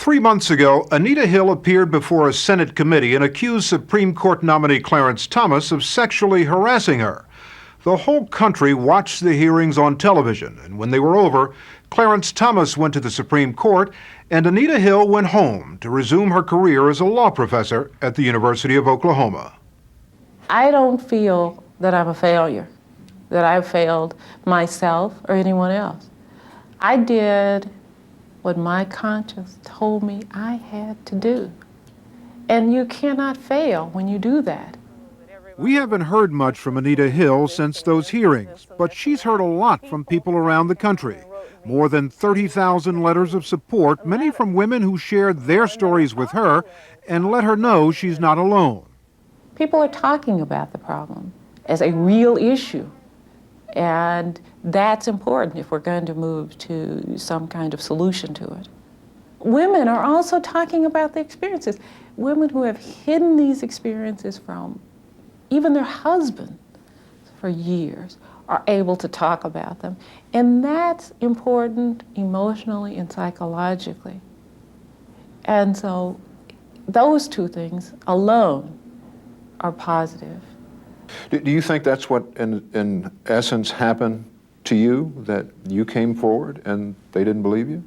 3 months ago, Anita Hill appeared before a Senate committee and accused Supreme Court nominee Clarence Thomas of sexually harassing her. The whole country watched the hearings on television, and when they were over, Clarence Thomas went to the Supreme Court, and Anita Hill went home to resume her career as a law professor at the University of Oklahoma. I don't feel that I'm a failure, that I've failed myself or anyone else. I did what my conscience told me I had to do. And you cannot fail when you do that. We haven't heard much from Anita Hill since those hearings, but she's heard a lot from people around the country. More than 30,000 letters of support, many from women who shared their stories with her and let her know she's not alone. People are talking about the problem as a real issue. And that's important if we're going to move to some kind of solution to it. Women are also talking about the experiences. Women who have hidden these experiences from even their husband for years are able to talk about them. And that's important emotionally and psychologically. And so those two things alone are positive. Do you think that's what, in essence, happened to you, that you came forward and they didn't believe you?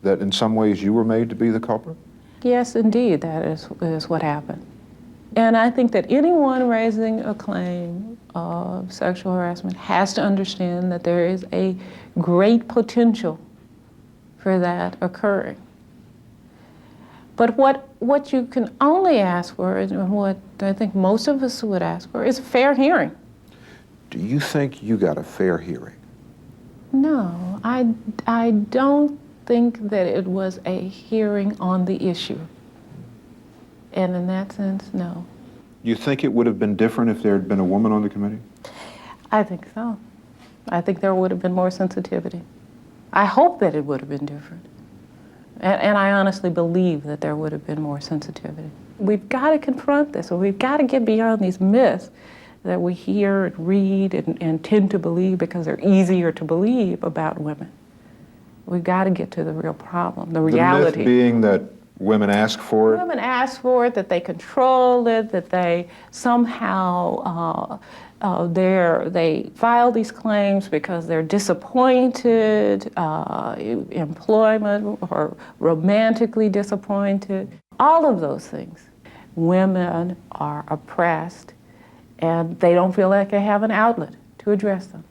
That in some ways you were made to be the culprit? Yes, indeed, that is what happened. And I think that anyone raising a claim of sexual harassment has to understand that there is a great potential for that occurring. But what you can only ask for, and what I think most of us would ask for, is a fair hearing. Do you think you got a fair hearing? No, I don't think that it was a hearing on the issue. And in that sense, no. You think it would have been different if there had been a woman on the committee? I think so. I think there would have been more sensitivity. I hope that it would have been different. And I honestly believe that there would have been more sensitivity. We've got to confront this, or we've got to get beyond these myths that we hear and read and tend to believe because they're easier to believe about women. We've got to get to the real problem, the reality. The myth being that women ask for it? Women ask for it, that they control it, that they somehow they file these claims because they're disappointed, employment, or romantically disappointed. All of those things. Women are oppressed, and they don't feel like they have an outlet to address them.